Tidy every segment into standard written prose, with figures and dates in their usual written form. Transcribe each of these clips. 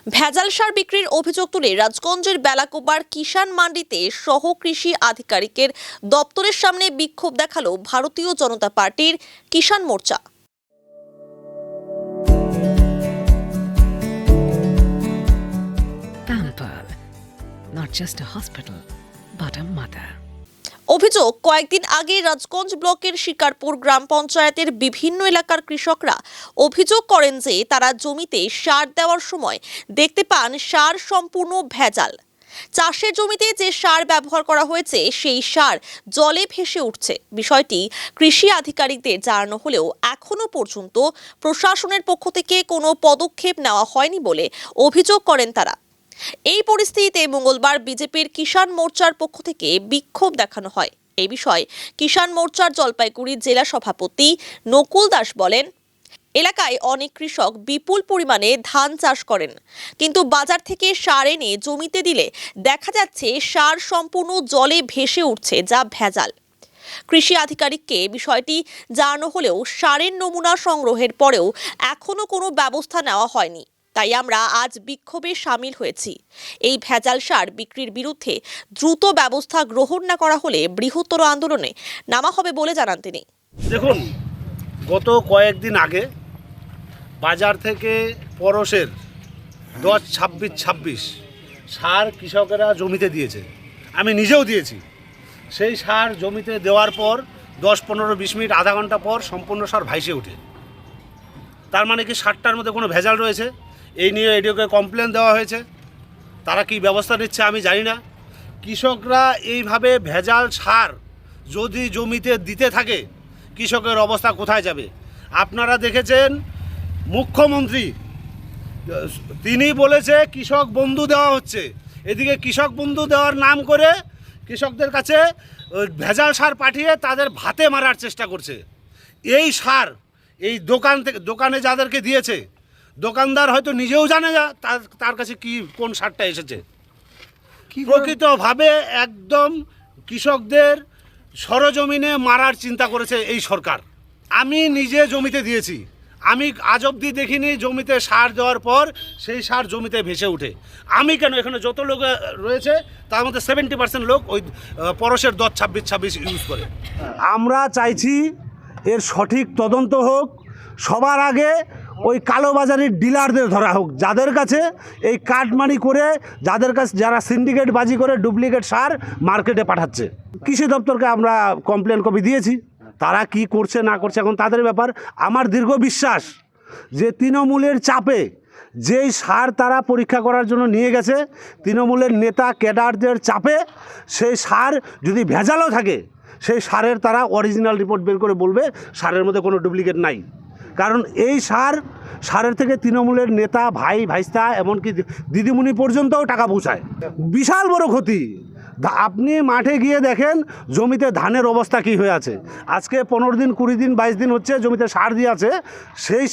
ভেজাল সার বিক্রির অভিযোগ তুলে রাজগঞ্জের বেলাকোবার কিষাণ মান্ডিতে সহ কৃষি আধিকারিকের দপ্তরের সামনে বিক্ষোভ দেখালো ভারতীয় জনতা পার্টির কিষাণ মোর্চা। Pampered, not just a hospital, but a mother. অভিযোগ, কয়েকদিন আগে রাজগঞ্জ ব্লকের শিকারপুর গ্রাম পঞ্চায়েতের বিভিন্ন এলাকার কৃষকরা অভিযোগ করেন যে তারা জমিতে সার দেওয়ার সময় দেখতে পান সার সম্পূর্ণ ভেজাল। চাষের জমিতে যে সার ব্যবহার করা হয়েছে সেই সার জলে ভেসে উঠছে। বিষয়টি কৃষি আধিকারিকদের জানানো হলেও এখনো পর্যন্ত প্রশাসনের পক্ষ থেকে কোনো পদক্ষেপ নেওয়া হয়নি বলে অভিযোগ করেন তারা। এই পরিস্থিতিতে মঙ্গলবার বিজেপির কিষাণ মোর্চার পক্ষ থেকে বিক্ষোভ দেখানো হয়। এই বিষয়ে কিষাণ মোর্চার জলপাইগুড়ি জেলা সভাপতি নকুল দাস বলেন, এলাকায় অনেক কৃষক বিপুল পরিমাণে ধান চাষ করেন, কিন্তু বাজার থেকে সার এনে জমিতে দিলে দেখা যাচ্ছে সার সম্পূর্ণ জলে ভেসে উঠছে, যা ভেজাল। কৃষি আধিকারিককে বিষয়টি জানানো হলেও সারের নমুনা সংগ্রহের পরেও এখনো কোনো ব্যবস্থা নেওয়া হয়নি। তাই আমরা আজ বিক্ষোভে সামিল হয়েছি। এই ভেজাল সার বিক্রির বিরুদ্ধে দ্রুত ব্যবস্থা গ্রহণ না করা হলে বৃহত্তর আন্দোলনে নামা হবে বলে জানান তিনি। দেখুন, গত কয়েকদিন আগে বাজার থেকে পরশের 10-26 সার কৃষকেরা জমিতে দিয়েছে, আমি নিজেও দিয়েছি। সেই সার জমিতে দেওয়ার পর 10-15-20 মিনিট আধা ঘন্টা পর সম্পূর্ণ সার ভাইসে ওঠে। তার মানে কি সারটার মধ্যে কোনো ভেজাল রয়েছে? এই নিয়ে এডিওকে কমপ্লেন দেওয়া হয়েছে। তারা কি ব্যবস্থা নিচ্ছে আমি জানি না। কৃষকরা এইভাবে ভেজাল সার যদি জমিতে দিতে থাকে, কৃষকের অবস্থা কোথায় যাবে? আপনারা দেখেছেন মুখ্যমন্ত্রী তিনি বলেছে কৃষক বন্ধু দেওয়া হচ্ছে, এদিকে কৃষক বন্ধু দেওয়ার নাম করে কৃষকদের কাছে ভেজাল সার পাঠিয়ে তাদের ভাতে মারার চেষ্টা করছে। এই সার এই দোকানে যাদেরকে দিয়েছে, দোকানদার হয়তো নিজেও জানে না তার কাছে কি কোন সারটা এসেছে। প্রকৃতভাবে একদম কৃষকদের সরজমিনে মারার চিন্তা করেছে এই সরকার। আমি নিজে জমিতে দিয়েছি, আমি আজ অবধি দেখিনি জমিতে সার দেওয়ার পর সেই সার জমিতে ভেসে উঠে। আমি কেন, এখানে যত লোক রয়েছে তার মধ্যে 70% লোক ওই পরশের 10-26 ইউজ করে। আমরা চাইছি এর সঠিক তদন্ত হোক। সবার আগে ওই কালোবাজারের ডিলারদের ধরা হোক, যাদের কাছে এই কাটমানি করে, যাদের কাছে যারা সিন্ডিকেট বাজি করে ডুপ্লিকেট সার মার্কেটে পাঠাচ্ছে। কৃষি দপ্তরকে আমরা কমপ্লেন কপি দিয়েছি, তারা কি করছে না করছে এখন তাদের ব্যাপার। আমার দীর্ঘ বিশ্বাস যে তৃণমূলের চাপে যেই সার তারা পরীক্ষা করার জন্য নিয়ে গেছে, তৃণমূলের নেতা ক্যাডারদের চাপে সেই সার যদি ভেজালও থাকে, সেই সারের তারা অরিজিনাল রিপোর্ট বের করে বলবে সারের মধ্যে কোনো ডুপ্লিকেট নাই। কারণ এই সারের থেকে তৃণমূলের নেতা ভাই ভাইস্তা এমনকি দিদিমণি পর্যন্তও টাকা পৌঁছায়। বিশাল বড় ক্ষতি। আপনি মাঠে গিয়ে দেখেন জমিতে ধানের অবস্থা কী হয়ে আছে। আজকে 15 দিন 20 দিন 22 দিন হচ্ছে জমিতে সার দিয়ে আছে, সেই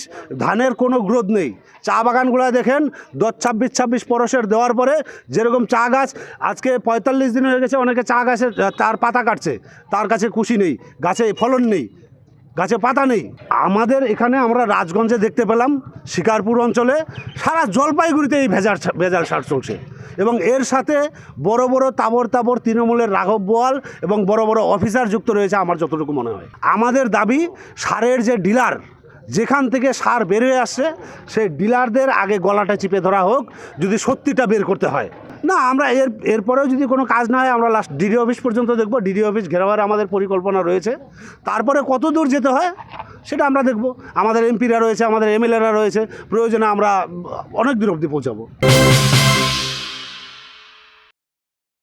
ধানের কোনো গ্রোথ নেই। চা বাগানগুলো দেখেন 10-26 পরশের দেওয়ার পরে যেরকম চা গাছ আজকে 45 দিন হয়ে গেছে, অনেকে চা গাছের তার পাতা কাটছে, তার কাছে খুশি নেই, গাছে ফলন নেই, গাছে পাতা নেই। আমাদের এখানে আমরা রাজগঞ্জে দেখতে পেলাম, শিকারপুর অঞ্চলে, সারা জলপাইগুড়িতে এই ভেজাল সার চলছে। এবং এর সাথে বড় বড় তাবর তৃণমূলের রাঘব বোয়াল এবং বড় বড় অফিসার যুক্ত রয়েছে আমার যতটুকু মনে হয়। আমাদের দাবি সারের যে ডিলার, যেখান থেকে সার বের হয়ে আসছে, সেই ডিলারদের আগে গলাটা চিপে ধরা হোক, যদি সত্যিটা বের করতে হয়। না, আমরা এরপরেও যদি কোনো কাজ না হয় আমরা লাস্ট ডিডি অফিস পর্যন্ত দেখব। ডিডি অফিস ঘেরাবার আমাদের পরিকল্পনা রয়েছে। তারপরে কত দূর যেতে হয় সেটা আমরা দেখব। আমাদের এমপিরা রয়েছে, আমাদের এমএলএরা রয়েছে, প্রয়োজনে আমরা অনেক দূর অবধি পৌঁছাবো।